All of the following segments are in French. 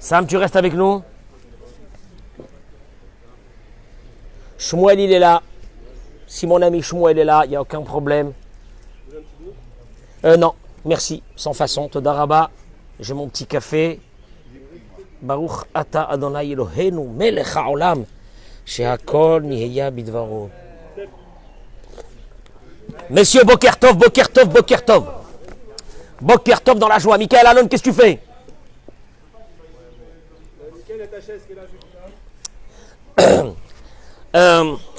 Sam, tu restes avec nous? Shmuel, il est là. Si mon ami Shmuel est là, il n'y a aucun problème. Non, merci, sans façon. Toda Rabba, j'ai mon petit café. Baruch ata Adonai Eloheinu melech haolam shehakol niheya bidvaro. Messieurs, Boker Tov, Boker Tov, Boker Tov. Boker Tov dans la joie. Michael Alon, qu'est-ce que tu fais?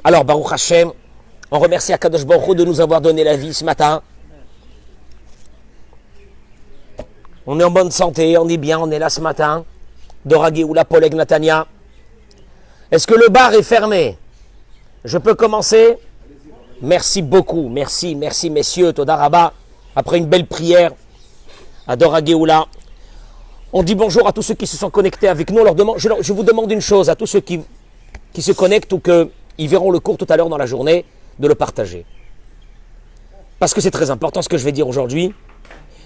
Alors, Baruch Hashem, on remercie Akadosh Baruch Hu de nous avoir donné la vie ce matin. On est en bonne santé, on est bien, on est là ce matin. Dora Geoula Poleg Natania. Est-ce que le bar est fermé? Je peux commencer? Merci beaucoup, merci messieurs, Toda Rabba. Après une belle prière à Dora Geoula, on dit bonjour à tous ceux qui se sont connectés avec nous. Je vous demande une chose, à tous ceux qui se connectent ou qu'ils verront le cours tout à l'heure dans la journée, de le partager. Parce que c'est très important ce que je vais dire aujourd'hui.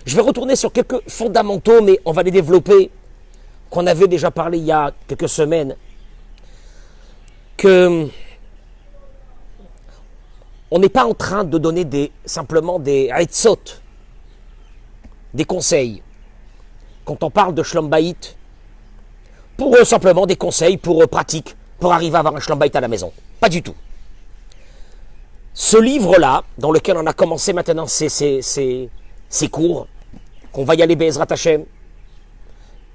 Je vais retourner sur quelques fondamentaux, mais on va les développer, qu'on avait déjà parlé il y a quelques semaines, que on n'est pas en train de donner simplement des heitzot, des conseils. Quand on parle de Shlom Bayit, pour eux simplement des conseils pour pratique, pour arriver à avoir un Shlom Bayit à la maison. Pas du tout. Ce livre-là, dans lequel on a commencé maintenant ces cours, qu'on va y aller Be'ezrat Hashem,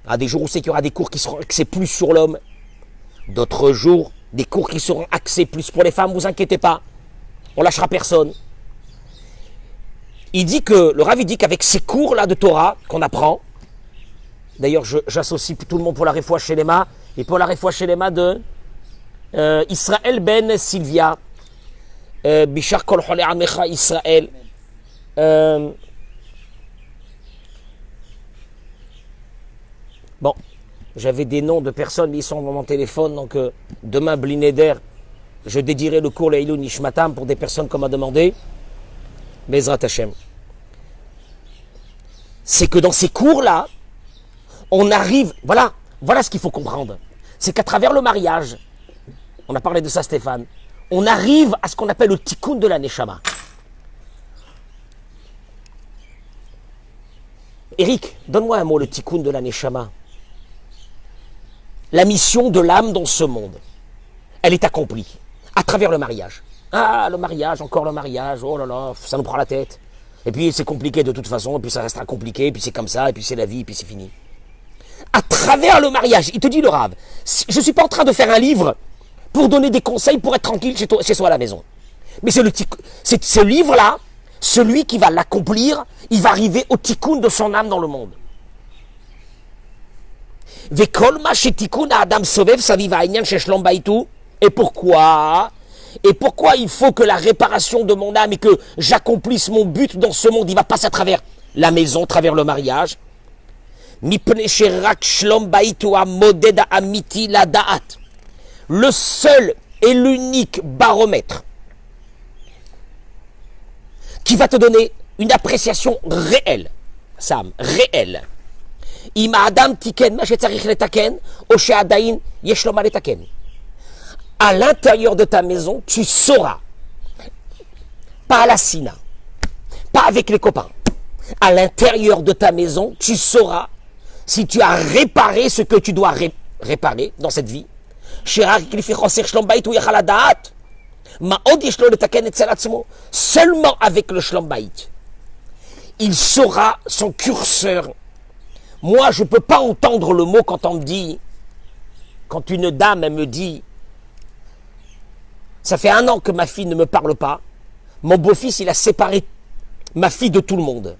à des jours où c'est qu'il y aura des cours qui seront axés plus sur l'homme, d'autres jours, des cours qui seront axés plus pour les femmes, vous inquiétez pas, on lâchera personne. Il dit que, le Rav dit qu'avec ces cours-là de Torah qu'on apprend, d'ailleurs j'associe tout le monde pour la Refoua Shelema, et pour la Refoua Shelema de Israël Ben Sylvia, Bishar Kol Chole Amecha Israël, bon, j'avais des noms de personnes, mais ils sont dans mon téléphone, donc demain, Blineder, je dédierai le cours Leilou Nishmatam pour des personnes qu'on m'a demandé. Bezrat Hashem. C'est que dans ces cours-là, on arrive, voilà ce qu'il faut comprendre. C'est qu'à travers le mariage, on a parlé de ça Stéphane, on arrive à ce qu'on appelle le tikkun de la neshama. Eric, donne-moi un mot, le tikkun de la neshama. La mission de l'âme dans ce monde, elle est accomplie à travers le mariage. Ah, le mariage, encore le mariage, oh là là, ça nous prend la tête. Et puis c'est compliqué de toute façon, et puis ça restera compliqué, et puis c'est comme ça, et puis c'est la vie, et puis c'est fini. À travers le mariage, il te dit le Rav, je ne suis pas en train de faire un livre pour donner des conseils pour être tranquille chez soi à la maison. Mais c'est ce livre-là, celui qui va l'accomplir, il va arriver au tikkun de son âme dans le monde. Et pourquoi? Et pourquoi il faut que la réparation de mon âme et que j'accomplisse mon but dans ce monde, il va passer à travers la maison, à travers le mariage. Le seul et l'unique baromètre qui va te donner une appréciation réelle, Sam, réelle. À l'intérieur de ta maison, tu sauras, pas à la sina, pas avec les copains, à l'intérieur de ta maison, tu sauras si tu as réparé ce que tu dois réparer dans cette vie. Seulement avec le Shlom Bayit, il saura son curseur. Moi, je ne peux pas entendre le mot quand on me dit, quand une dame elle me dit, ça fait 1 an que ma fille ne me parle pas, mon beau-fils il a séparé ma fille de tout le monde.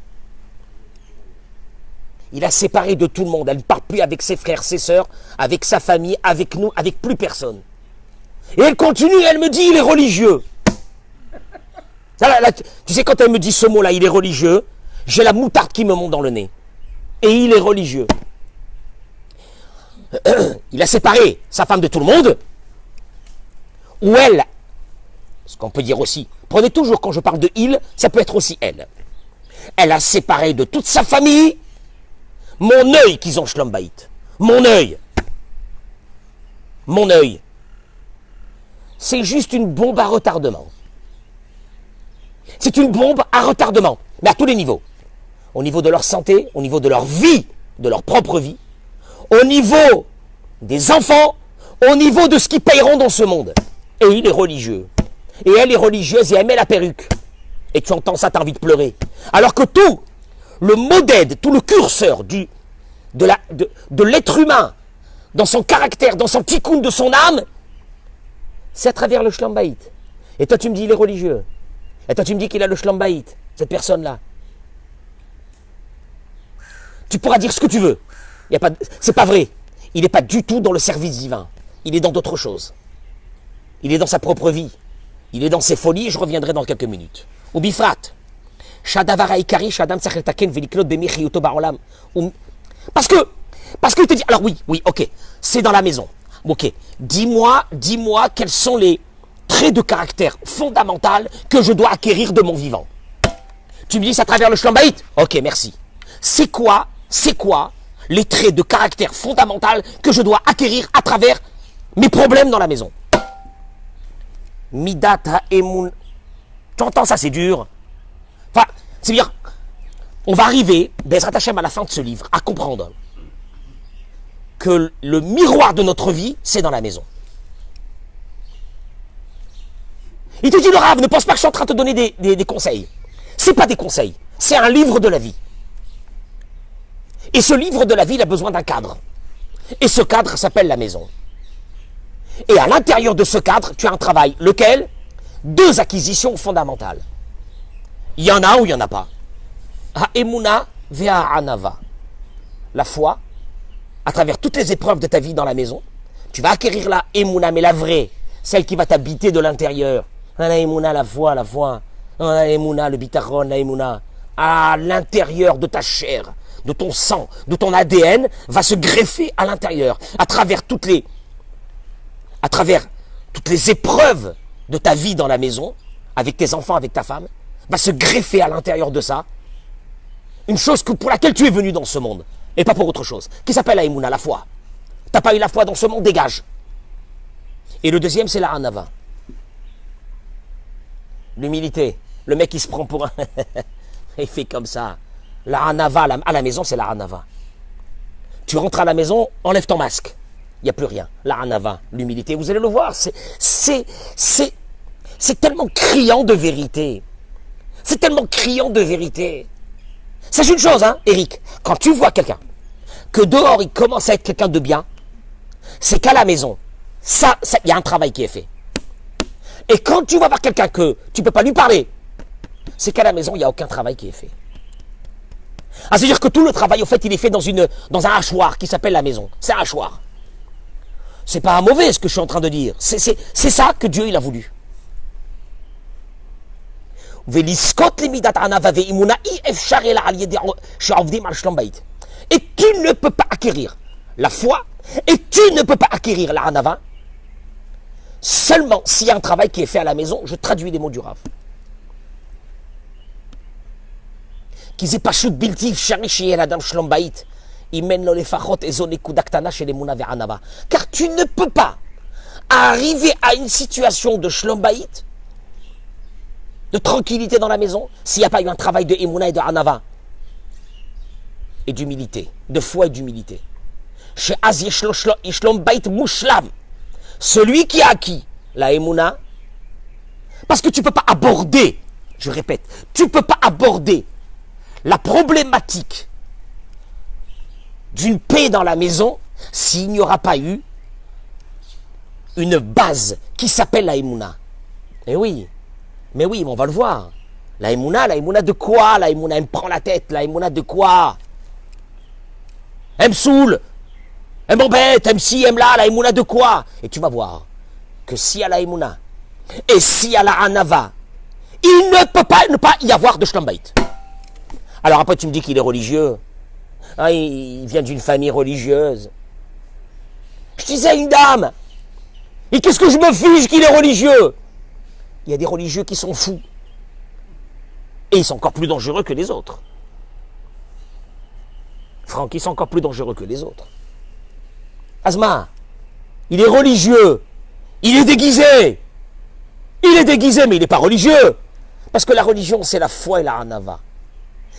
Il a séparé de tout le monde, elle ne parle plus avec ses frères, ses sœurs, avec sa famille, avec nous, avec plus personne. Et elle continue, elle me dit, il est religieux. Là, tu sais, quand elle me dit ce mot-là, il est religieux, j'ai la moutarde qui me monte dans le nez. Et il est religieux. Il a séparé sa femme de tout le monde, ou elle, ce qu'on peut dire aussi, prenez toujours quand je parle de il, ça peut être aussi elle. Elle a séparé de toute sa famille mon œil qu'ils ont Shlom Bayit. Mon œil, c'est juste une bombe à retardement. C'est une bombe à retardement, mais à tous les niveaux. Au niveau de leur santé, au niveau de leur vie, de leur propre vie, au niveau des enfants, au niveau de ce qu'ils paieront dans ce monde. Et il est religieux. Et elle est religieuse et elle met la perruque. Et tu entends ça, tu as envie de pleurer. Alors que tout le modèle, tout le curseur de l'être humain, dans son caractère, dans son tikkun de son âme, c'est à travers le shlambaït. Et toi tu me dis il est religieux. Et toi tu me dis qu'il a le shlambaït, cette personne-là. Tu pourras dire ce que tu veux. C'est pas vrai. Il n'est pas du tout dans le service divin. Il est dans d'autres choses. Il est dans sa propre vie. Il est dans ses folies et je reviendrai dans quelques minutes. Ou bifrat. Parce que il te dit, alors oui, ok, c'est dans la maison. Ok, dis-moi quels sont les traits de caractère fondamentaux que je dois acquérir de mon vivant. Tu me dis, c'est à travers le shlambaït. Ok, merci. C'est quoi les traits de caractère fondamentaux que je dois acquérir à travers mes problèmes dans la maison? Midat ha'emun. Tu entends ça, c'est dur. Enfin, c'est-à-dire, on va arriver, Bezrat Hashem, à la fin de ce livre, à comprendre que le miroir de notre vie, c'est dans la maison. Il te dit, le Rav, ne pense pas que je suis en train de te donner des conseils. Ce n'est pas des conseils, c'est un livre de la vie. Et ce livre de la vie, il a besoin d'un cadre. Et ce cadre s'appelle la maison. Et à l'intérieur de ce cadre, tu as un travail. Lequel? 2 acquisitions fondamentales. Il y en a ou il n'y en a pas. Ha'emuna ve'ha'anava. La foi, à travers toutes les épreuves de ta vie dans la maison, tu vas acquérir la emuna, mais la vraie, celle qui va t'habiter de l'intérieur. La emuna, la foi. La emuna, le bitaron, la emuna. À l'intérieur de ta chair, de ton sang, de ton ADN, va se greffer à l'intérieur, à travers toutes les épreuves de ta vie dans la maison, avec tes enfants, avec ta femme, va se greffer à l'intérieur de ça, une chose pour laquelle tu es venu dans ce monde, et pas pour autre chose, qui s'appelle la Emouna, la foi. Tu n'as pas eu la foi dans ce monde, dégage. Et le deuxième, c'est la Hanava. L'humilité. Le mec, il se prend pour un... il fait comme ça. La Hanava, à la maison, c'est la Hanava. Tu rentres à la maison, enlève ton masque. Il n'y a plus rien. La Hanava, l'humilité, vous allez le voir, c'est tellement criant de vérité. C'est tellement criant de vérité. Sache une chose, hein, Eric, quand tu vois quelqu'un, que dehors il commence à être quelqu'un de bien, c'est qu'à la maison, il y a un travail qui est fait. Et quand tu vas voir quelqu'un que tu ne peux pas lui parler, c'est qu'à la maison, il n'y a aucun travail qui est fait. Ah, c'est-à-dire que tout le travail, au fait, il est fait dans un hachoir qui s'appelle la maison. C'est un hachoir. C'est pas mauvais ce que je suis en train de dire. C'est ça que Dieu il a voulu. Et tu ne peux pas acquérir la foi et tu ne peux pas acquérir la hanava seulement s'il y a un travail qui est fait à la maison. Je traduis les mots du Rav. Car tu ne peux pas arriver à une situation de shlombaït, de tranquillité dans la maison, s'il n'y a pas eu un travail de Emouna et de Hanava, et d'humilité, de foi et d'humilité. Celui qui a acquis la Emouna, parce que tu ne peux pas aborder, je répète, tu ne peux pas aborder la problématique d'une paix dans la maison s'il n'y aura pas eu une base qui s'appelle la Emouna. Eh oui, mais oui, on va le voir. La Emouna de quoi? La Emouna, elle me prend la tête. La Emouna de quoi? Elle me saoule, elle m'embête, elle me ci, elle me là. La Emouna de quoi? Et tu vas voir que s'il y a la Emouna et s'il y a la Hanava, il ne peut pas ne pas y avoir de Shlombaït. Alors après tu me dis qu'il est religieux. Ah, il vient d'une famille religieuse. Je disais à une dame, et qu'est-ce que je me fiche qu'il est religieux? Il y a des religieux qui sont fous. Et ils sont encore plus dangereux que les autres. Franck, ils sont encore plus dangereux que les autres. Asma, il est religieux. Il est déguisé. Il est déguisé, mais il n'est pas religieux. Parce que la religion, c'est la foi et la hanava.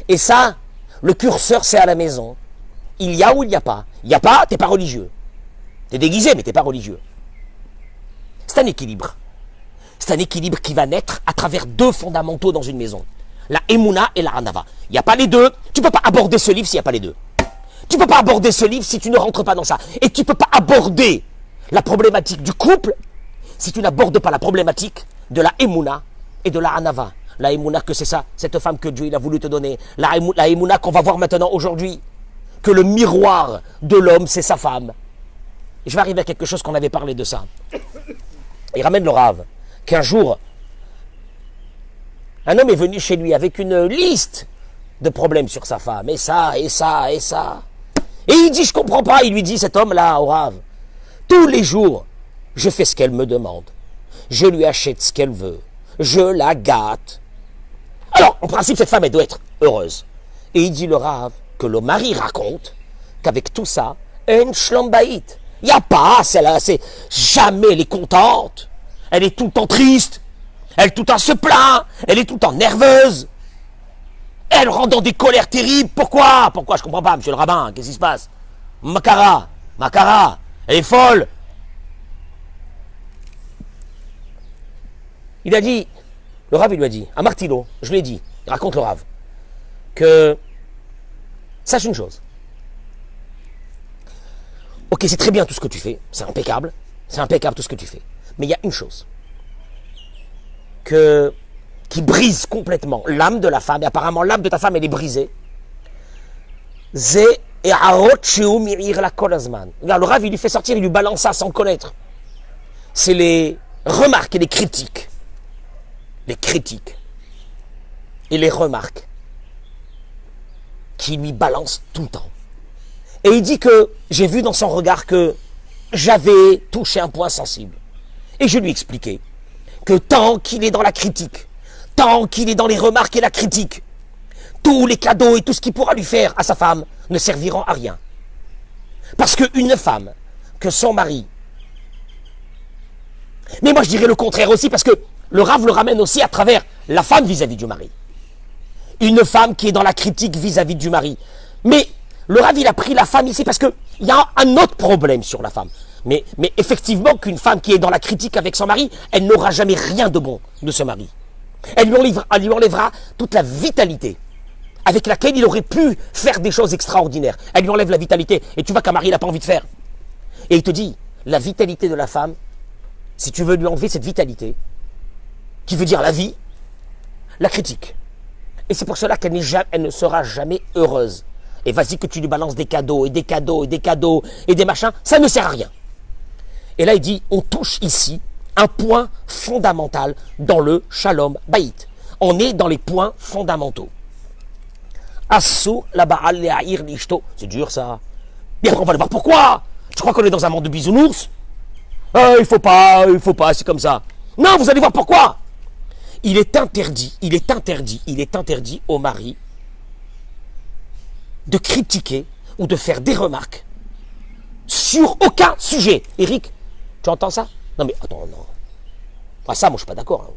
Et ça, le curseur, c'est à la maison. Il y a ou il n'y a pas. Il n'y a pas, t'es pas religieux. T'es déguisé, mais t'es pas religieux. C'est un équilibre. C'est un équilibre qui va naître à travers deux fondamentaux dans une maison. La Emouna et la Hanava. Il n'y a pas les deux. Tu ne peux pas aborder ce livre s'il n'y a pas les deux. Tu ne peux pas aborder ce livre si tu ne rentres pas dans ça. Et tu ne peux pas aborder la problématique du couple si tu n'abordes pas la problématique de la Emouna et de la Hanava. La Emouna, que c'est ça, cette femme que Dieu il a voulu te donner. La Emouna qu'on va voir maintenant aujourd'hui. Que le miroir de l'homme, c'est sa femme. Et je vais arriver à quelque chose qu'on avait parlé de ça. Il ramène le Rav, qu'un jour, un homme est venu chez lui avec une liste de problèmes sur sa femme. Et ça, et ça, et ça. Et il dit, je comprends pas. Il lui dit, cet homme-là, au Rav, tous les jours, je fais ce qu'elle me demande. Je lui achète ce qu'elle veut. Je la gâte. Alors, en principe, cette femme, elle doit être heureuse. Et il dit, le Rav, que le mari raconte qu'avec tout ça, une schlambaït. Il n'y a pas, celle-là, c'est jamais elle est contente. Elle est tout le temps triste. Elle tout le temps se plaint. Elle est tout le temps nerveuse. Elle rentre dans des colères terribles. Pourquoi? Pourquoi? Je comprends pas, monsieur le rabbin. Qu'est-ce qui se passe? Makara, elle est folle. Il a dit, le Rav, il lui a dit, à Martilo, je lui ai dit, il raconte le Rav, que, sache une chose. Ok, c'est très bien tout ce que tu fais, c'est impeccable tout ce que tu fais. Mais il y a une chose qui brise complètement l'âme de la femme, et apparemment l'âme de ta femme elle est brisée. Le Rav il lui fait sortir, il lui balance ça sans connaître. C'est les remarques et les critiques. Les critiques et les remarques qui lui balancent tout le temps. Et il dit que j'ai vu dans son regard que j'avais touché un point sensible. Et je lui ai expliqué que tant qu'il est dans la critique, tant qu'il est dans les remarques et la critique, tous les cadeaux et tout ce qu'il pourra lui faire à sa femme ne serviront à rien. Parce qu'une femme, que son mari... Mais moi je dirais le contraire aussi, parce que le Rav le ramène aussi à travers la femme vis-à-vis du mari. Une femme qui est dans la critique vis-à-vis du mari. Mais le Rav, il a pris la femme ici parce qu'il y a un autre problème sur la femme. Mais effectivement, qu'une femme qui est dans la critique avec son mari, elle n'aura jamais rien de bon de ce mari. Elle lui enlèvera toute la vitalité avec laquelle il aurait pu faire des choses extraordinaires. Elle lui enlève la vitalité. Et tu vois qu'un mari n'a pas envie de faire. Et il te dit, la vitalité de la femme, si tu veux lui enlever cette vitalité, qui veut dire la vie, la critique. Et c'est pour cela qu'elle ne sera jamais heureuse. Et vas-y que tu lui balances des cadeaux, et des cadeaux, et des cadeaux, et des machins, ça ne sert à rien. Et là il dit, on touche ici un point fondamental dans le Shalom Bayit. On est dans les points fondamentaux. Assou la ba'al le'ahir l'ishto. C'est dur ça. Mais après on va le voir pourquoi. Tu crois qu'on est dans un monde de bisounours? Il faut pas, c'est comme ça. Non, vous allez voir pourquoi. Il est interdit au mari de critiquer ou de faire des remarques sur aucun sujet. Eric, tu entends ça? Non mais attends, non. Ah ça, moi je suis pas d'accord. Hein.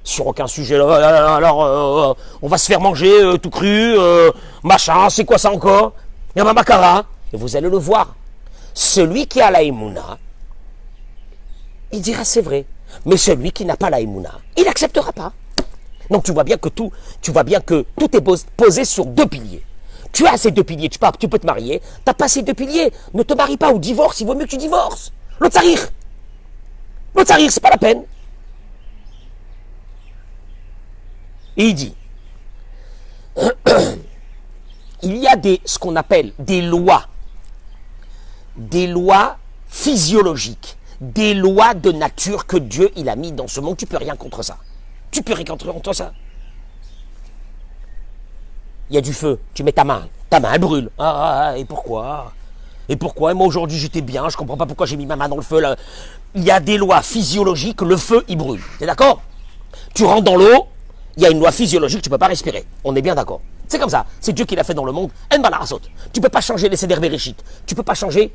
Sur aucun sujet. Alors, on va se faire manger tout cru, machin, c'est quoi ça encore? Il y a ma makara. Et vous allez le voir. Celui qui a la Emouna, il dira c'est vrai. Mais celui qui n'a pas la Emouna, il n'acceptera pas. Donc tu vois bien que tout est posé sur deux piliers. Tu as ces deux piliers, tu peux te marier. Tu n'as pas ces deux piliers, ne te marie pas ou divorce, il vaut mieux que tu divorces. L'autre c'est pas la peine. Et il dit, il y a ce qu'on appelle des lois physiologiques, des lois de nature que Dieu il a mis dans ce monde. Tu peux rien contre ça. Tu peux rien contre ça. Il y a du feu, tu mets ta main elle brûle. Et pourquoi? Et moi aujourd'hui j'étais bien, je comprends pas pourquoi j'ai mis ma main dans le feu. Là. Il y a des lois physiologiques, le feu il brûle. T'es d'accord? Tu rentres dans l'eau, il y a une loi physiologique, tu peux pas respirer. On est bien d'accord. C'est comme ça, c'est Dieu qui l'a fait dans le monde. En balarasot. Tu peux pas changer les Seder Bereshit. Tu peux pas changer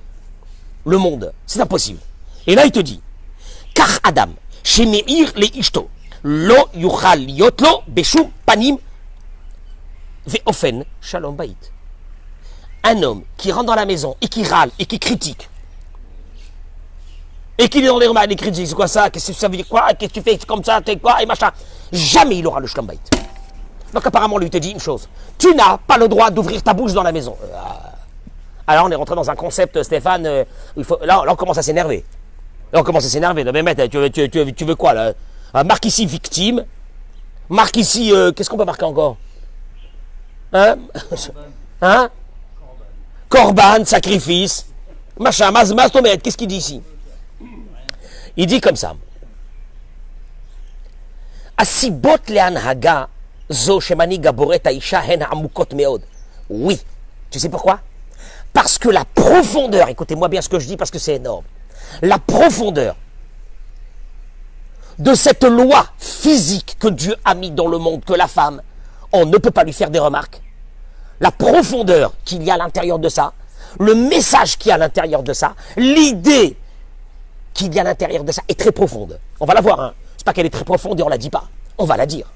le monde. C'est impossible. Et là, il te dit, car Adam, chez Meir le Ishto, lo yuchal yotlo beshum panim ve'ofen shalom bait. Un homme qui rentre dans la maison et qui râle et qui critique, et qui est dans les remarques, les critiques, c'est quoi ça, qu'est-ce que ça veut dire quoi, qu'est-ce que tu fais, c'est comme ça, t'es quoi, et machin, jamais il aura le shalom bait. Donc apparemment, lui te dit une chose, tu n'as pas le droit d'ouvrir ta bouche dans la maison. Alors on est rentré dans un concept, Stéphane, là on commence à s'énerver. Là on commence à s'énerver. Mais mec, tu veux quoi là? Marque ici victime. Marque ici, qu'est-ce qu'on peut marquer encore? Hein? Hein? Corban, sacrifice. Machin, mastomètre, qu'est-ce qu'il dit ici? Il dit comme ça. Asibot le'anhaga zo shemani gaboret aisha hen amukot meod. Oui. Tu sais pourquoi? Parce que la profondeur, écoutez-moi bien ce que je dis parce que c'est énorme, la profondeur de cette loi physique que Dieu a mis dans le monde, que la femme, on ne peut pas lui faire des remarques, la profondeur qu'il y a à l'intérieur de ça, le message qu'il y a à l'intérieur de ça, l'idée qu'il y a à l'intérieur de ça est très profonde. On va la voir, hein. C'est pas qu'elle est très profonde et on la dit pas, on va la dire.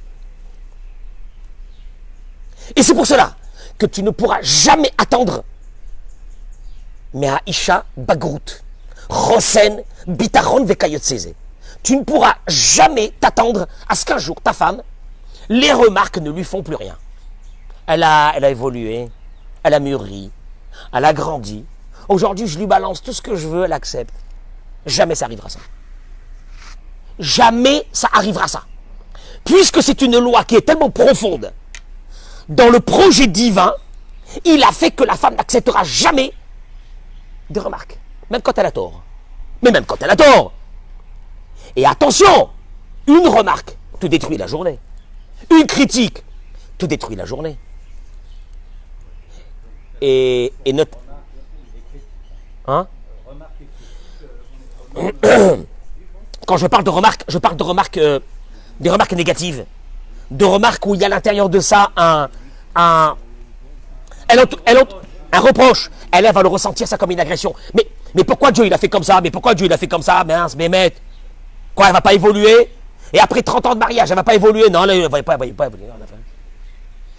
Et c'est pour cela que tu ne pourras jamais attendre mais à Isha Bagrout, Rosen, Bitachon, Vekayot. Tu ne pourras jamais t'attendre à ce qu'un jour ta femme, les remarques ne lui font plus rien. Elle a évolué, elle a mûri, elle a grandi. Aujourd'hui, je lui balance tout ce que je veux, elle accepte. Jamais ça arrivera ça. Jamais ça arrivera ça. Puisque c'est une loi qui est tellement profonde dans le projet divin, il a fait que la femme n'acceptera jamais des remarques, même quand elle a tort. Mais même quand elle a tort. Et attention, une remarque te détruit la journée. Une critique te détruit la journée. Et notre... Hein? Quand je parle de remarques, des remarques négatives. De remarques où il y a à l'intérieur de ça un reproche. Elle va le ressentir ça comme une agression. Mais pourquoi Dieu il a fait comme ça? Mais pourquoi Dieu il a fait comme ça? Mince, mais quoi, elle va pas évoluer? Et après 30 ans de mariage, elle va pas évoluer? Non, elle va pas évoluer.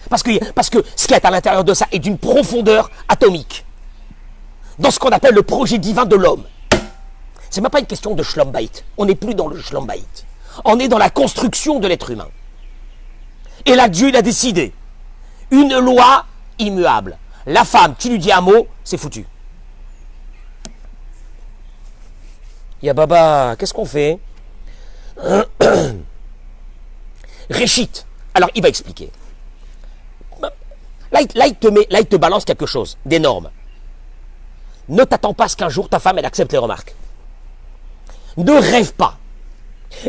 Parce que ce qui est à l'intérieur de ça est d'une profondeur atomique. Dans ce qu'on appelle le projet divin de l'homme. C'est même pas une question de shalom bait. On n'est plus dans le shalom bait. On est dans la construction de l'être humain. Et là, Dieu il a décidé. Une loi immuable. La femme, tu lui dis un mot, c'est foutu. Ya Baba, qu'est-ce qu'on fait? Réchit. Alors, il va expliquer. Là, il te balance quelque chose d'énorme. Ne t'attends pas à ce qu'un jour ta femme, elle accepte les remarques. Ne rêve pas.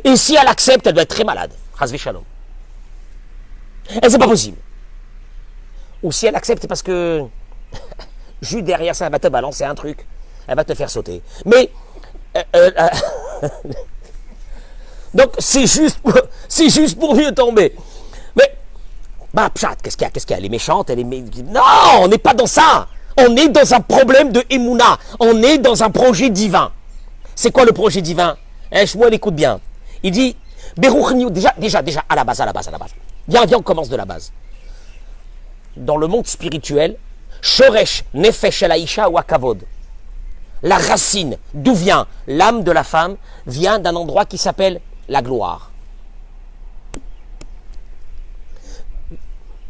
Et si elle accepte, elle doit être très malade. Chazvé shalom. Et c'est pas possible. Ou si elle accepte, c'est parce que juste derrière ça, elle va te balancer un truc. Elle va te faire sauter. Mais donc c'est juste pour mieux tomber. Mais pshat, qu'est-ce qu'il y a? Elle est méchante, non, on n'est pas dans ça. On est dans un problème de Emouna. On est dans un projet divin. C'est quoi le projet divin? Shmuel, écoute bien. Il dit déjà à la base. Viens, on commence de la base. Dans le monde spirituel, Shoresh Nefesh El Aisha ou Akavod. La racine, d'où vient l'âme de la femme, vient d'un endroit qui s'appelle la gloire.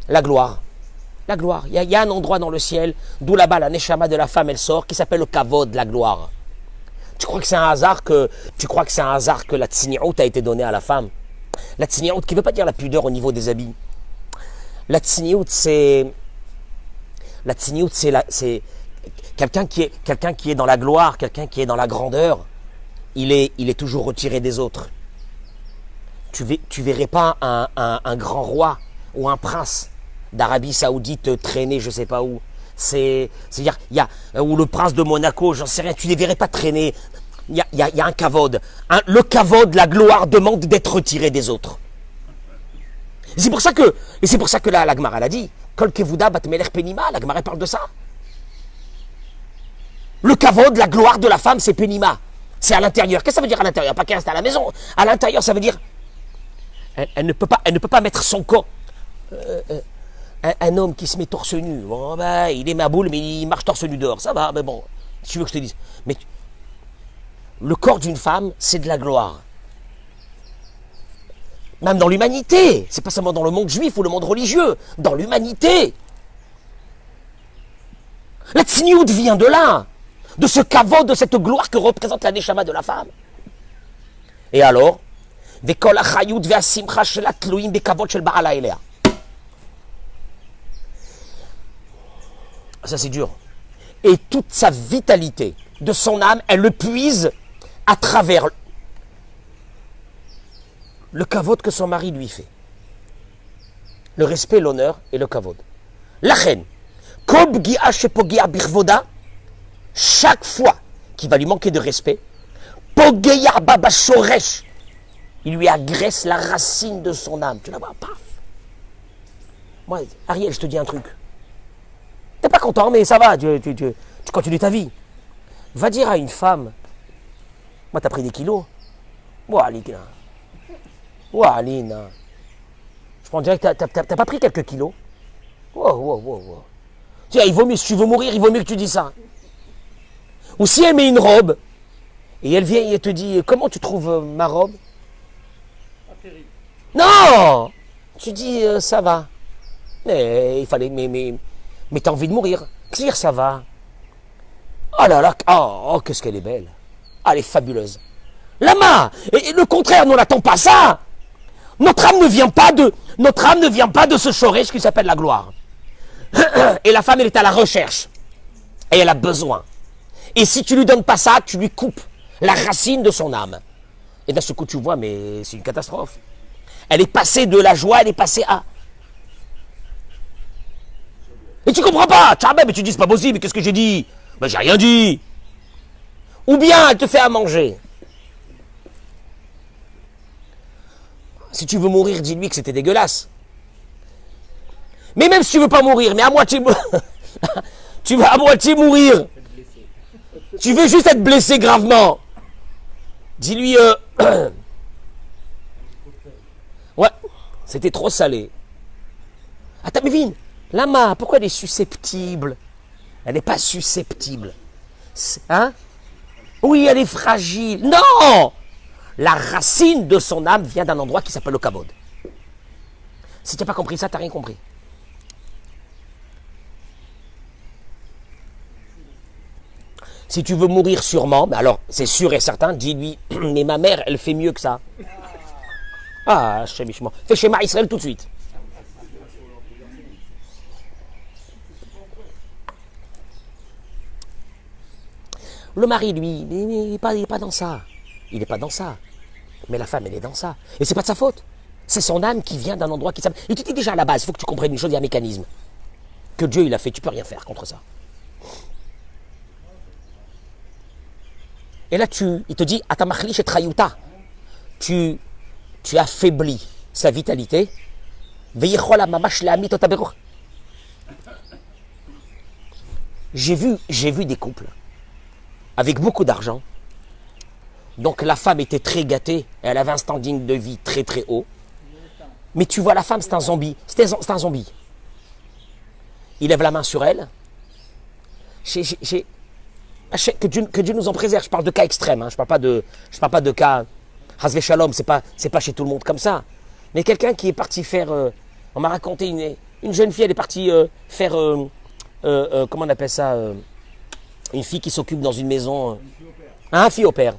La gloire. Il y a un endroit dans le ciel d'où là-bas la neshama de la femme elle sort qui s'appelle le kavod, la gloire. Tu crois que c'est un hasard que la tsniout a été donnée à la femme? La tsniout qui ne veut pas dire la pudeur au niveau des habits. La tsniout c'est quelqu'un qui est dans la gloire, quelqu'un qui est dans la grandeur. Il est toujours retiré des autres. Tu verrais pas un grand roi ou un prince d'Arabie Saoudite traîner je sais pas où. C'est-à-dire, ou le prince de Monaco, j'en sais rien, tu ne les verrais pas traîner. Il y a un kavod. Le kavod, la gloire, demande d'être retiré des autres. Et c'est pour ça que là, la Gemara l'a dit. Kol kevuda bat melech penima, la Gemara parle de ça. Le kavod, la gloire de la femme, c'est penima. C'est à l'intérieur. Qu'est-ce que ça veut dire à l'intérieur? Pas qu'elle reste à la maison. À l'intérieur, ça veut dire... Elle ne peut pas mettre son corps. Un homme qui se met torse nu, bon, bah, il est ma boule, mais il marche torse nu dehors. Ça va, mais bon, tu veux que je te dise. Mais le corps d'une femme, c'est de la gloire. Même dans l'humanité. C'est pas seulement dans le monde juif ou le monde religieux. Dans l'humanité. La tsniout vient de là. De ce kavod, de cette gloire que représente la neshama de la femme. Et alors, ça c'est dur. Et toute sa vitalité de son âme, elle le puise à travers le kavod que son mari lui fait. Le respect, l'honneur et le kavod. La reine, chaque fois qu'il va lui manquer de respect, il lui agresse la racine de son âme. Tu la vois, paf. Moi, Ariel, je te dis un truc. T'es pas content, mais ça va, tu continues ta vie. Va dire à une femme, moi t'as pris des kilos. Alina. Alina. Je pense direct que t'as pas pris quelques kilos. Tiens, il vaut mieux, si tu veux mourir, il vaut mieux que tu dis ça. Ou si elle met une robe, et elle vient et elle te dit, comment tu trouves ma robe? Non! Tu dis, ça va. Mais il fallait, mais t'as envie de mourir. Dire ça va. Oh là là, qu'est-ce qu'elle est belle. Ah, elle est fabuleuse. Lama! Et le contraire, nous n'attend pas ça. Notre âme ne vient pas de ce shoresh qui s'appelle la gloire. Et la femme, elle est à la recherche. Et elle a besoin. Et si tu lui donnes pas ça, tu lui coupes la racine de son âme. Et d'un seul coup, tu vois, mais c'est une catastrophe. Elle est passée de la joie, elle est passée à... Et tu comprends pas. Mais tu dis, c'est pas possible, mais qu'est-ce que j'ai dit? Ben, j'ai rien dit. Ou bien, elle te fait à manger. Si tu veux mourir, dis-lui que c'était dégueulasse. Mais même si tu veux pas mourir, mais à moitié... tu vas à moitié mourir. Tu veux juste être blessé gravement. Dis-lui... ouais, c'était trop salé. Attends, mais Vin, Lama, pourquoi elle est susceptible? Elle n'est pas susceptible. Hein? Oui, elle est fragile. Non! La racine de son âme vient d'un endroit qui s'appelle le kavod. Si tu n'as pas compris ça, tu n'as rien compris. Si tu veux mourir sûrement, mais alors c'est sûr et certain, dis-lui, mais ma mère, elle fait mieux que ça. Ah, chémichement. Fais schéma Israël tout de suite. Le mari, lui, il n'est pas dans ça. Il n'est pas dans ça. Mais la femme, elle est dans ça. Et c'est pas de sa faute. C'est son âme qui vient d'un endroit qui s'appelle... Et tu dis déjà à la base, il faut que tu comprennes une chose, il y a un mécanisme. Que Dieu, il a fait, tu peux rien faire contre ça. Et là, il te dit, Atamachli chez Trayuta. Tu affaiblis sa vitalité. J'ai vu des couples avec beaucoup d'argent. Donc la femme était très gâtée, elle avait un standing de vie très très haut. Mais tu vois, la femme, c'est un zombie. C'est un zombie. Il lève la main sur elle. Que Dieu nous en préserve. Je parle de cas extrêmes. Hein. Je parle pas de cas... Hazve Shalom, c'est pas chez tout le monde comme ça. Mais quelqu'un qui est parti faire... on m'a raconté une jeune fille, elle est partie faire... comment on appelle ça une fille qui s'occupe dans une maison... un fille au père.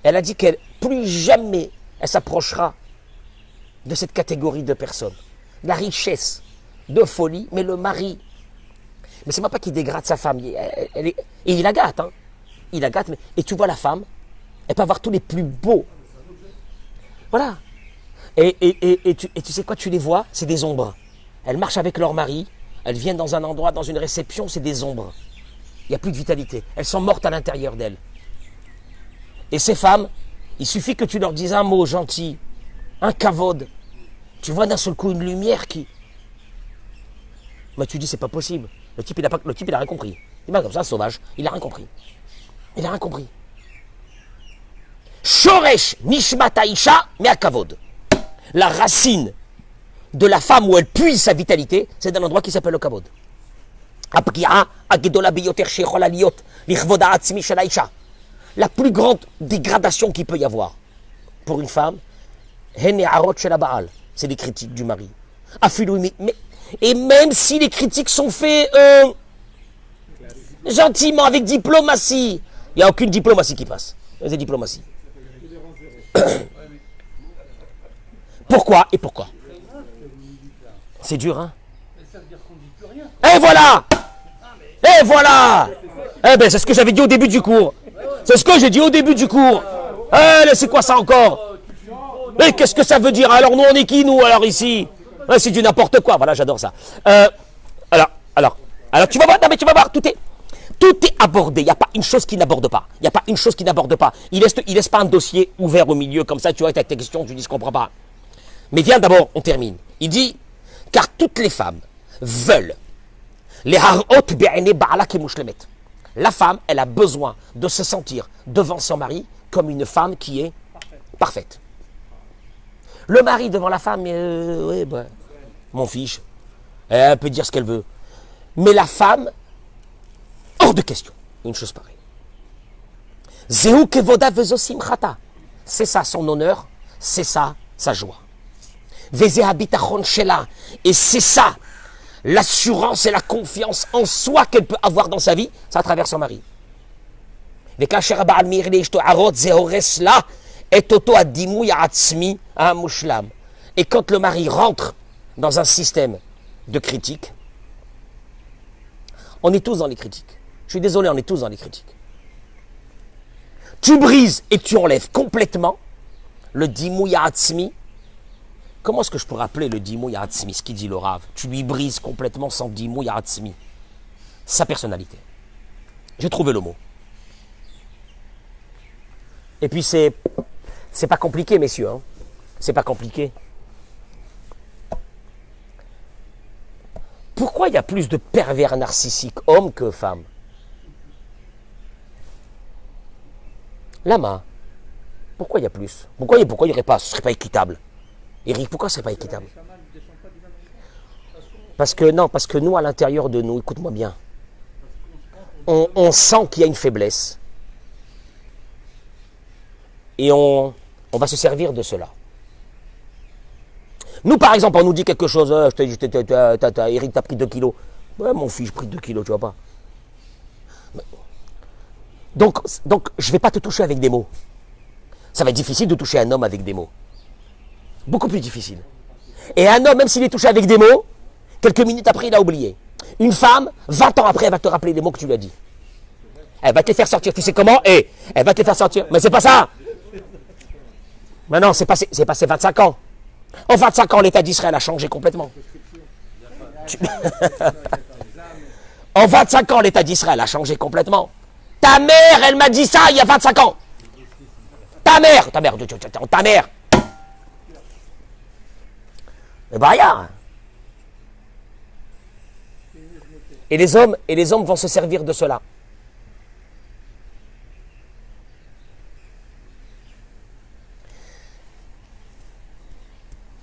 Elle a dit qu'elle, plus jamais, elle s'approchera de cette catégorie de personnes. La richesse, de folie, mais le mari. Mais c'est même pas qu'il dégrade sa femme. Et il la gâte, hein. Il la gâte. Et tu vois la femme, elle peut avoir tous les plus beaux. Voilà. Et tu sais quoi, tu les vois, c'est des ombres. Elles marchent avec leur mari, elles viennent dans un endroit, dans une réception, c'est des ombres. Il n'y a plus de vitalité. Elles sont mortes à l'intérieur d'elles. Et ces femmes, il suffit que tu leur dises un mot gentil, un kavod. Tu vois d'un seul coup une lumière qui... Mais tu dis, c'est pas possible. Le type, il a rien compris. Il m'a comme ça, sauvage. Il n'a rien compris. Il n'a rien compris. Shoresh nishmata isha me'akavod. La racine de la femme où elle puise sa vitalité, c'est dans l'endroit qui s'appelle le kavod. La plus grande dégradation qu'il peut y avoir pour une femme, c'est les critiques du mari. Et même si les critiques sont faites gentiment, avec diplomatie, il n'y a aucune diplomatie qui passe. C'est diplomatie. Pourquoi et pourquoi? C'est dur, hein? Et voilà! Et voilà! Eh ben, c'est ce que j'avais dit au début du cours. C'est ce que j'ai dit au début du cours. Eh, c'est quoi ça encore? Mais qu'est-ce que ça veut dire? Alors, nous, on est qui, nous, alors, ici? C'est du n'importe quoi. Voilà, j'adore ça. Alors, tu vas voir, non, mais tu vas voir, tout est abordé. Il n'y a pas une chose qui n'aborde pas. Il n'y a pas une chose qui n'aborde pas. Il laisse pas un dossier ouvert au milieu, comme ça, tu vois, avec tes questions, tu dis, je comprends pas. Mais viens d'abord, on termine. Il dit, car toutes les femmes veulent les harot be'ene ba'ala kemushlemet. La femme, elle a besoin de se sentir devant son mari comme une femme qui est parfaite. Le mari devant la femme, oui, bah, mon fiche, elle peut dire ce qu'elle veut. Mais la femme, hors de question, une chose pareille. Zehu kevoda vezo simchata. C'est ça son honneur, c'est ça sa joie. Veze habitachon shela. Et c'est ça l'assurance et la confiance en soi qu'elle peut avoir dans sa vie, c'est à travers son mari. Et quand le mari rentre dans un système de critique, on est tous dans les critiques. Je suis désolé, on est tous dans les critiques. Tu brises et tu enlèves complètement le dimou ya'atzmi. Comment est-ce que je pourrais appeler le dimou ya'atzmi, ce qui dit le Rav? Tu lui brises complètement son dimou ya'atzmi, sa personnalité. J'ai trouvé le mot. Et puis c'est pas compliqué, messieurs. Hein. C'est pas compliqué. Pourquoi il y a plus de pervers narcissiques, hommes que femmes? Lama. Pourquoi il y a plus? Pourquoi il y aurait pas? Ce serait pas équitable. Eric, pourquoi ce serait pas équitable? Parce que nous, à l'intérieur de nous, écoute-moi bien, on sent qu'il y a une faiblesse. Et on va se servir de cela. Nous, par exemple, on nous dit quelque chose, Eric, t'as pris 2 kilos. Ouais, mon fils, j'ai pris 2 kilos, tu vois pas. Donc, je ne vais pas te toucher avec des mots. Ça va être difficile de toucher un homme avec des mots. Beaucoup plus difficile. Et un homme, même s'il est touché avec des mots, quelques minutes après, il a oublié. Une femme, 20 ans après, elle va te rappeler les mots que tu lui as dit. Elle va te les faire sortir. Tu sais comment? Et elle va te les faire sortir. Mais c'est pas ça. Mais non, c'est passé 25 ans. En 25 ans, l'État d'Israël a changé complètement. En 25 ans, l'État d'Israël a changé complètement. Ta mère, elle m'a dit ça il y a 25 ans. Ta mère. Eh ben, rien. Et les hommes vont se servir de cela.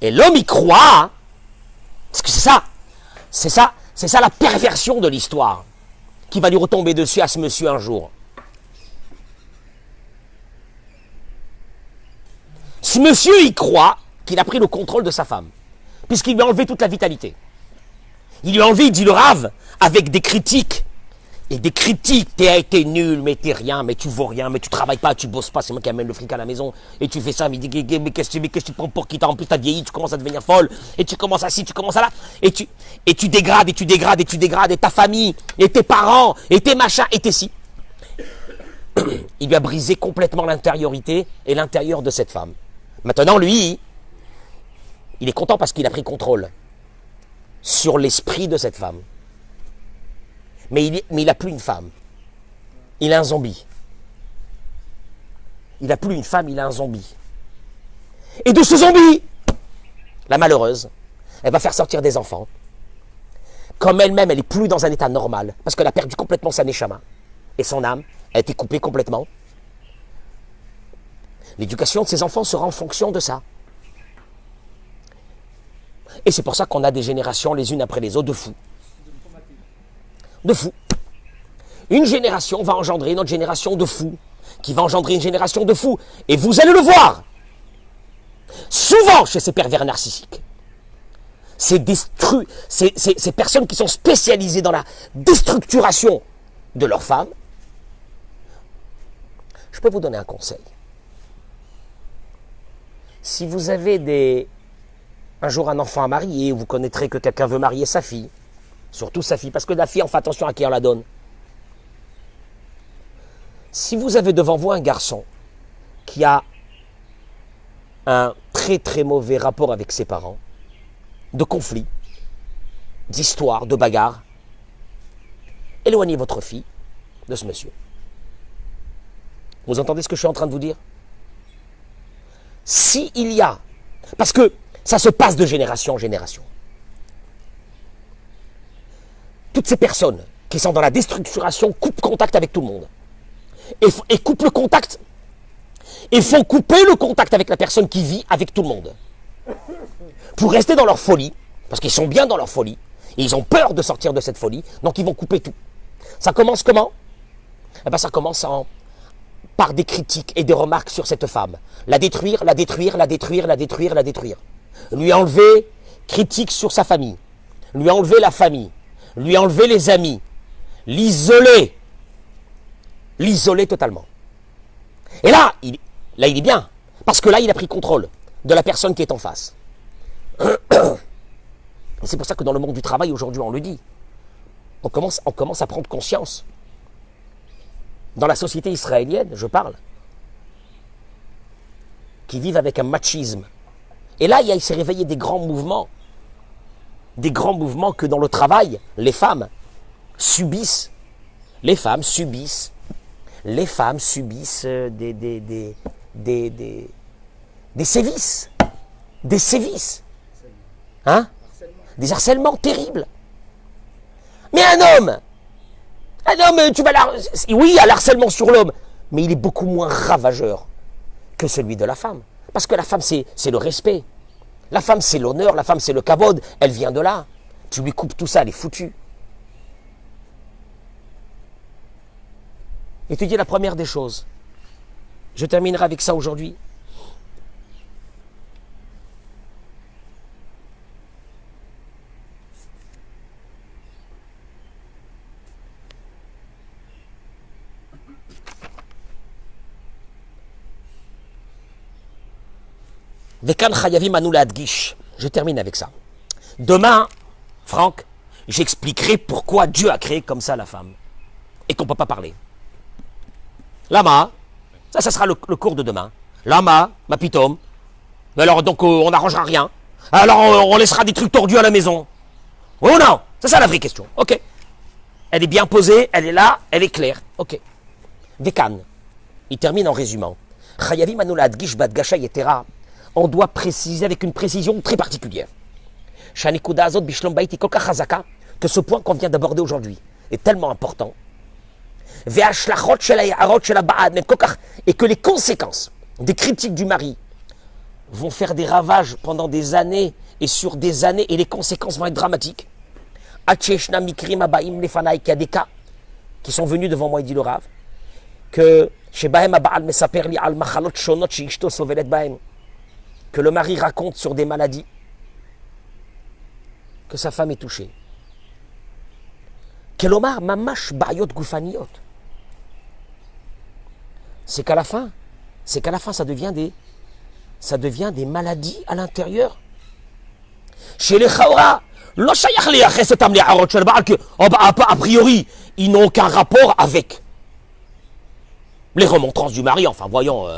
Et l'homme y croit, parce que c'est ça la perversion de l'histoire qui va lui retomber dessus à ce monsieur un jour. Ce monsieur y croit qu'il a pris le contrôle de sa femme, puisqu'il lui a enlevé toute la vitalité. Il lui a enlevé, il dit le Rav, avec des critiques. Et des critiques, t'es nul, mais t'es rien, mais tu vaux rien, mais tu travailles pas, tu bosses pas, c'est moi qui amène le fric à la maison, et tu fais ça, mais qu'est-ce que tu te prends pour qui? En plus t'as vieilli, tu commences à devenir folle, et tu commences à ci, tu commences à là, et tu dégrades, et ta famille, et tes parents, et tes machins, et tes si. Il lui a brisé complètement l'intériorité et l'intérieur de cette femme. Maintenant, lui, il est content parce qu'il a pris contrôle sur l'esprit de cette femme. Mais il n'a plus une femme. Il a un zombie. Il n'a plus une femme, il a un zombie. Et de ce zombie, la malheureuse, elle va faire sortir des enfants. comme elle-même, elle n'est plus dans un état normal, parce qu'elle a perdu complètement sa neshama, et son âme a été coupée complètement, l'éducation de ses enfants sera en fonction de ça. Et c'est pour ça qu'on a des générations les unes après les autres de fous. De fous. Une génération va engendrer une autre génération de fous, qui va engendrer une génération de fous. Et vous allez le voir, souvent chez ces pervers narcissiques. Ces personnes qui sont spécialisées dans la déstructuration de leurs femmes. Je peux vous donner un conseil. Si vous avez un jour un enfant à marier, vous connaîtrez que quelqu'un veut marier sa fille, surtout sa fille, parce que la fille, on fait attention à qui on la donne. Si vous avez devant vous un garçon qui a un très très mauvais rapport avec ses parents, de conflits, d'histoires, de bagarres, éloignez votre fille de ce monsieur. Vous entendez ce que je suis en train de vous dire? Si il y a, parce que ça se passe de génération en génération, toutes ces personnes qui sont dans la déstructuration coupent contact avec tout le monde. Et coupent le contact, et font couper le contact avec la personne qui vit avec tout le monde. Pour rester dans leur folie, parce qu'ils sont bien dans leur folie, et ils ont peur de sortir de cette folie, donc ils vont couper tout. Ça commence comment? Eh bien, ça commence par des critiques et des remarques sur cette femme. La détruire, la détruire, la détruire, la détruire, la détruire. Lui enlever, critique sur sa famille. Lui enlever la famille. Lui enlever les amis. L'isoler. L'isoler totalement. Et là, il est bien. Parce que là, il a pris contrôle de la personne qui est en face. C'est pour ça que dans le monde du travail, aujourd'hui, on le dit. On commence à prendre conscience. Dans la société israélienne, je parle, qui vivent avec un machisme. Et là, il s'est réveillé des grands mouvements que dans le travail, les femmes subissent des sévices. Des sévices. Hein? Des harcèlements terribles. Mais un homme, tu vas oui, il y a l'harcèlement sur l'homme, mais il est beaucoup moins ravageur que celui de la femme. Parce que la femme, c'est le respect. La femme, c'est l'honneur. La femme, c'est le kavod. Elle vient de là. Tu lui coupes tout ça, elle est foutue. Et tu dis la première des choses. Je terminerai avec ça aujourd'hui. Vekan chayavim anu leadgish. Je termine avec ça. Demain, Franck, j'expliquerai pourquoi Dieu a créé comme ça la femme. Et qu'on ne peut pas parler. Lama, ça sera le cours de demain. Lama, ma pitom. Mais alors, donc, on n'arrangera rien. Alors, on laissera des trucs tordus à la maison. Oh non, c'est ça la vraie question. Ok. Elle est bien posée, elle est là, elle est claire. Ok. Vekan. Il termine en résumant. Chayavim anu leadgish badgasha yetera. On doit préciser avec une précision très particulière. Que ce point qu'on vient d'aborder aujourd'hui est tellement important. Et que les conséquences des critiques du mari vont faire des ravages pendant des années et sur des années, et les conséquences vont être dramatiques. Qu'il y a des cas qui sont venus devant moi, il dit le Rav, que le mari raconte sur des maladies que sa femme est touchée. Kelomar mamash bayot gufaniot. C'est qu'à la fin, ça devient des maladies à l'intérieur. Chez les Khaora, a priori, ils n'ont aucun rapport avec les remontrances du mari. Enfin, voyons.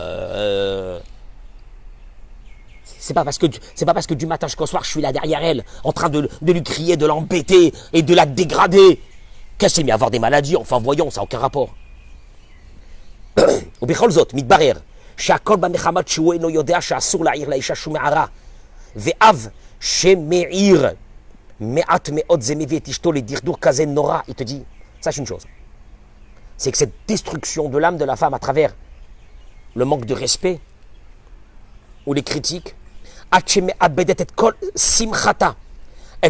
C'est pas parce que du matin jusqu'au soir, je suis là derrière elle, en train de lui crier, de l'embêter et de la dégrader, qu'elle s'est mise à avoir des maladies. Enfin, voyons, ça n'a aucun rapport. ובכל זאת, מתברר שהכל במחמת שהוא אינו יודע שאסור להעיר לאישה שום הערה, ואב שמעיר Me'at me'ot zemevi et ishto les dirdour kazen nora. Il te dit, sache une chose. C'est que cette destruction de l'âme de la femme à travers le manque de respect ou les critiques, elle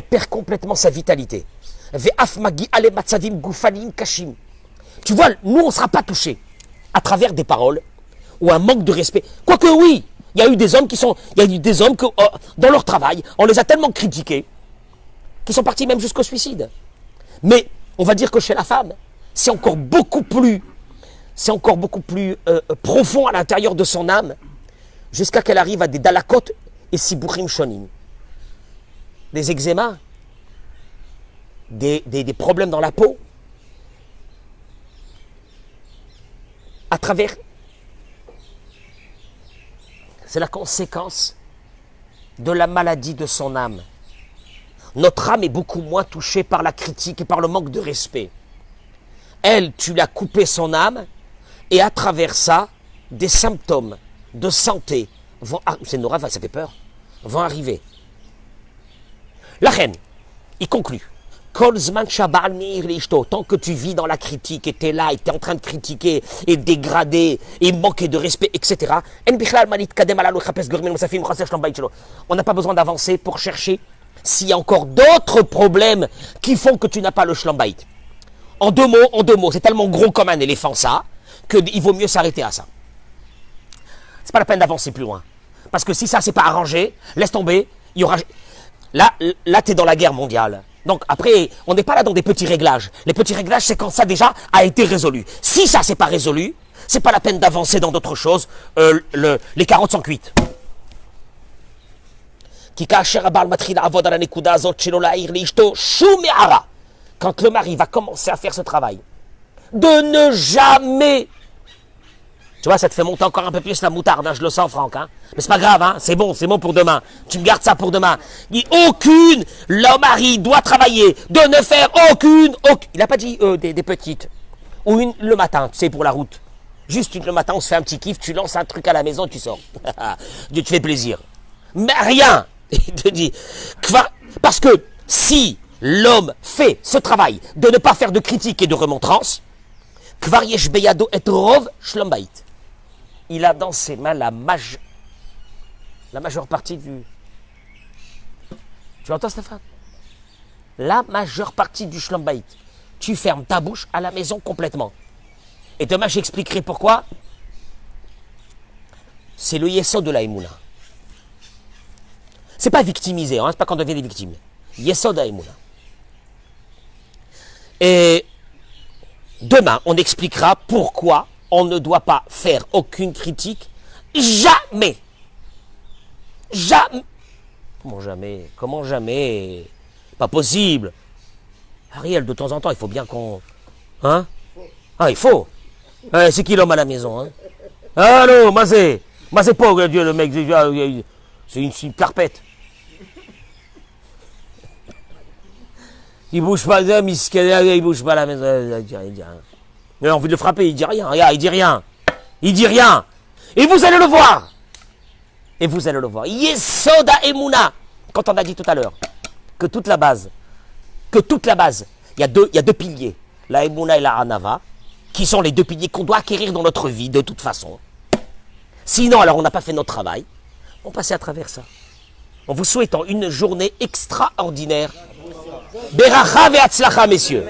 perd complètement sa vitalité. Tu vois, nous on ne sera pas touchés à travers des paroles ou un manque de respect. Quoique oui, il y a eu des hommes que dans leur travail, on les a tellement critiqués qu'ils sont partis même jusqu'au suicide. Mais on va dire que chez la femme, c'est encore beaucoup plus profond à l'intérieur de son âme, jusqu'à qu'elle arrive à des dalakot et siburim shonim. Des eczémas, des problèmes dans la peau, à travers. C'est la conséquence de la maladie de son âme. Notre âme est beaucoup moins touchée par la critique et par le manque de respect. Elle, tu l'as coupé son âme, et à travers ça, des symptômes de santé vont arriver. C'est Nora, ça fait peur. Vont arriver. La reine, il conclut. Tant que tu vis dans la critique, et tu es là, et tu es en train de critiquer, et dégrader, et manquer de respect, etc. On n'a pas besoin d'avancer pour chercher s'il y a encore d'autres problèmes qui font que tu n'as pas le shlambayt. En deux mots, c'est tellement gros comme un éléphant ça, qu'il vaut mieux s'arrêter à ça. C'est pas la peine d'avancer plus loin. Parce que si ça, c'est pas arrangé, laisse tomber, il y aura... Là tu es dans la guerre mondiale. Donc après, on n'est pas là dans des petits réglages. Les petits réglages, c'est quand ça déjà a été résolu. Si ça, c'est pas résolu, c'est pas la peine d'avancer dans d'autres choses. Les carottes sont cuites. Quand le mari va commencer à faire ce travail, de ne jamais... Tu vois, ça te fait monter encore un peu plus la moutarde, hein, je le sens, Franck. Hein. Mais c'est pas grave, hein, c'est bon pour demain. Tu me gardes ça pour demain. Le mari doit travailler, de ne faire aucune... Il n'a pas dit des petites. Ou une le matin, tu sais, pour la route. Juste une le matin, on se fait un petit kiff, tu lances un truc à la maison, tu sors. Dieu te fait plaisir. Mais rien. Il te dit... Parce que si... l'homme fait ce travail de ne pas faire de critique et de remontrance, il a dans ses mains la majeure partie du... Tu entends, Stéphane? La majeure partie du shlambayt. Tu fermes ta bouche à la maison complètement. Et demain, j'expliquerai pourquoi. C'est le yesod de la Emouna. C'est pas victimiser, hein, c'est pas qu'on devient des victimes. Yesod de la Emouna. Et demain, on expliquera pourquoi on ne doit pas faire aucune critique. Jamais. Jamais. Comment jamais? Pas possible. Ariel, de temps en temps, il faut bien qu'on... Hein? Ah, il faut. C'est qui l'homme à la maison, hein? Allô, Mazé pas, Dieu, le mec, c'est une carpette. Il bouge pas, il bouge pas à la maison. Il dit rien. Il a envie de le frapper, il dit rien. Regarde, il dit rien. Il dit rien. Et vous allez le voir. Yesoda Emouna. Quand on a dit tout à l'heure que toute la base, il y a deux piliers, la Emouna et la Hanava, qui sont les deux piliers qu'on doit acquérir dans notre vie de toute façon. Sinon, alors on n'a pas fait notre travail. On passait à travers ça. En vous souhaitant une journée extraordinaire. Beracha ve'atzlacha, messieurs.